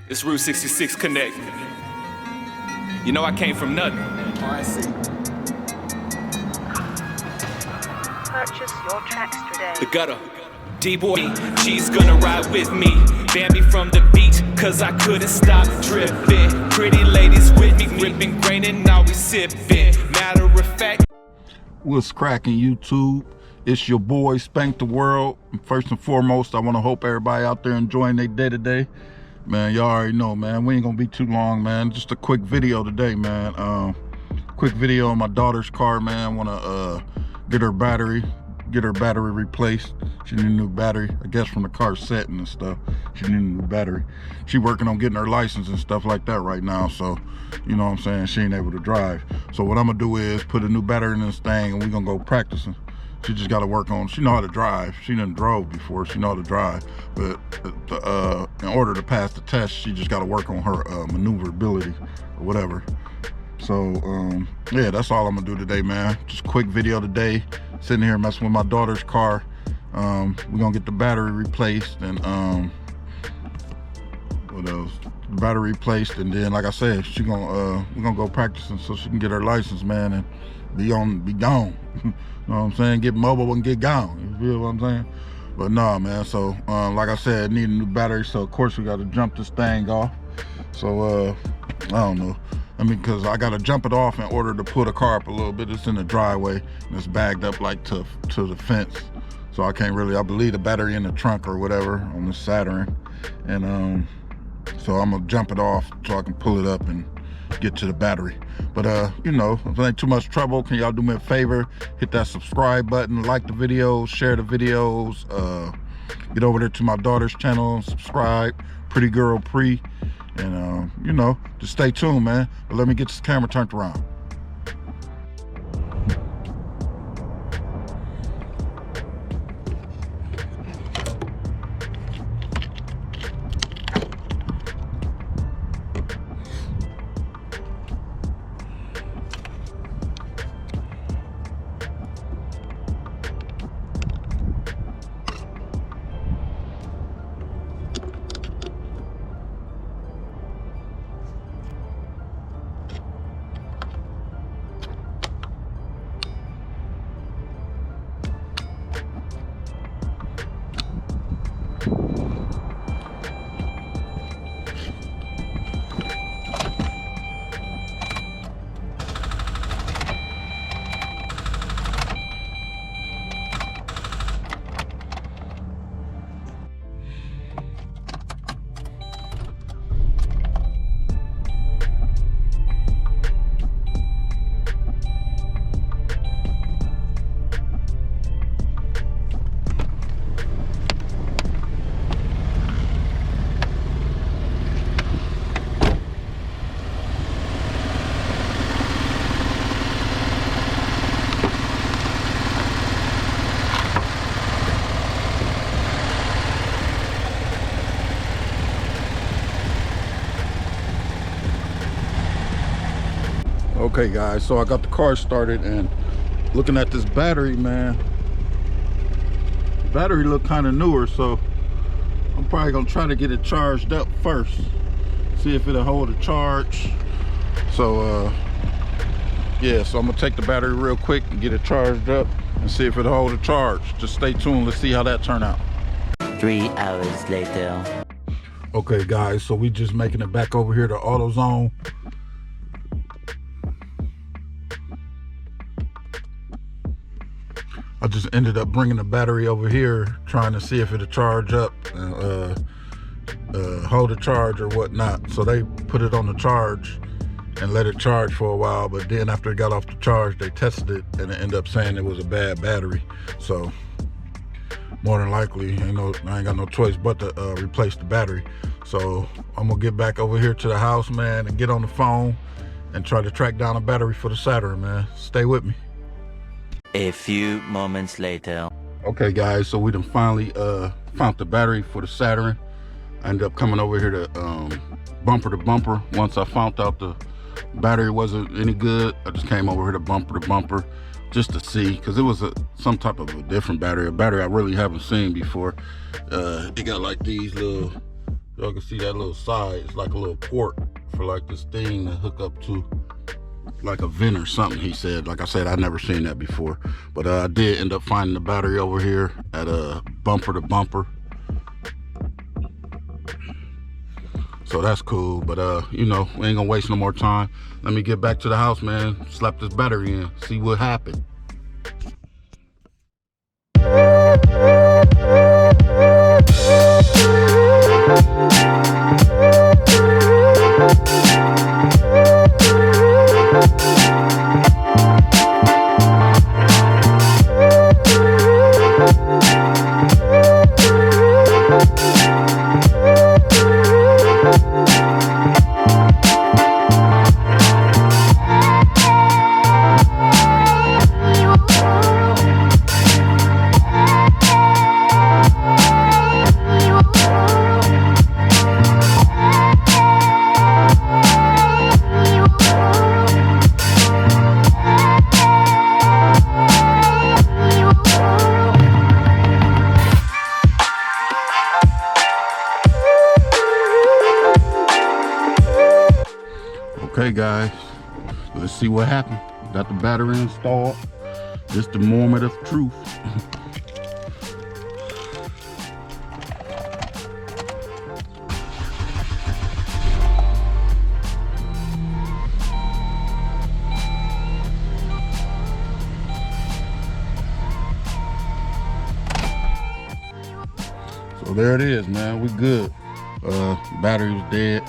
It's Route 66 Connect. You know I came from nothing. Oh, I see. Purchase your tracks today. The gutter. D-boy, she's gonna ride with me. Banned me from the beach, cause I couldn't stop dripping. Pretty ladies with me, gripping grain and always sipping. Matter of fact. What's cracking, YouTube? It's your boy, Spank the World. First and foremost, I want to hope everybody out there enjoying their day today. Man, y'all already know, man. We ain't gonna be too long, man. Just a quick video today, man. Quick video on my daughter's car, man. I wanna get her battery replaced. She need a new battery, I guess, from the car setting and stuff. She need a new battery. She working on getting her license and stuff like that right now, so you know what I'm saying, she ain't able to drive. So what I'm gonna do is put a new battery in this thing and we gonna go practicing. She just got to work on, she know how to drive. She done drove before, she know how to drive. But in order to pass the test, she just got to work on her maneuverability or whatever. So, yeah, that's all I'm going to do today, man. Just a quick video today. Sitting here messing with my daughter's car. We're going to get the battery replaced and, what else? The battery replaced, and then, like I said, we're going to go practicing so she can get her license, man, and be gone. You know what I'm saying? Get mobile and get gone. You feel what I'm saying? But nah, man. So like I said, need a new battery. So of course we got to jump this thing off. So I don't know. I mean, cause I got to jump it off in order to pull the car up a little bit. It's in the driveway and it's bagged up like to the fence. So I can't really. I believe the battery in the trunk or whatever on the Saturn. And so I'm gonna jump it off so I can pull it up and get to the battery. But you know, if it ain't too much trouble, can y'all do me a favor, hit that subscribe button, like the videos, share the videos, get over there to my daughter's channel, subscribe, Pretty Girl Pre, and you know, just stay tuned, man. But let me get this camera turned around. Okay guys, so I got the car started and looking at this battery, man, the battery look kind of newer, so I'm probably gonna try to get it charged up first, see if it'll hold a charge. So yeah, so I'm gonna take the battery real quick and get it charged up and see if it'll hold a charge. Just stay tuned, let's see how that turn out. 3 hours later. Okay guys, so we just making it back over here to AutoZone. I just ended up bringing the battery over here, trying to see if it'll charge up, hold a charge or whatnot. So they put it on the charge and let it charge for a while, but then after it got off the charge, they tested it and it ended up saying it was a bad battery. So more than likely, I ain't got no choice but to replace the battery. So I'm gonna get back over here to the house, man, and get on the phone and try to track down a battery for the Saturn, man. Stay with me. A few moments later. Okay guys, so we done finally found the battery for the Saturn. I ended up coming over here to bumper to bumper. Once I found out the battery wasn't any good, I just came over here to bumper just to see, because it was some type of a different battery, a battery I really haven't seen before. It got like these little Y'all can see that little side. It's like a little port for like this thing to hook up to like a vent or something, he said. Like I said, I'd never seen that before. But I did end up finding the battery over here at a bumper to bumper. So that's cool. But you know, we ain't gonna waste no more time. Let me get back to the house, man. Slap this battery in, see what happened. Okay guys, let's see what happened. Got the battery installed. This the moment of truth. So there it is, man, we good. Battery was dead,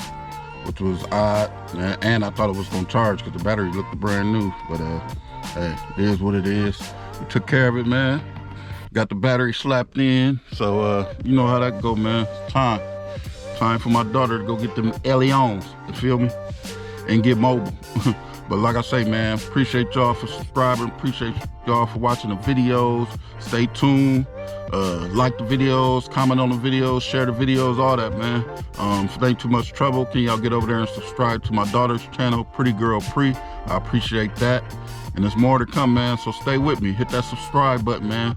which was odd, and I thought it was gonna charge because the battery looked brand new. But hey, it is what it is. We took care of it, man. Got the battery slapped in, so you know how that go, man. It's time for my daughter to go get them Elions, you feel me, and get mobile. But like I say, man, appreciate y'all for subscribing, appreciate y'all for watching the videos. Stay tuned. Like the videos, comment on the videos, share the videos, all that, man. If it ain't too much trouble, can y'all get over there and subscribe to my daughter's channel, Pretty Girl Pre? I appreciate that. And there's more to come, man, so stay with me. Hit that subscribe button, man.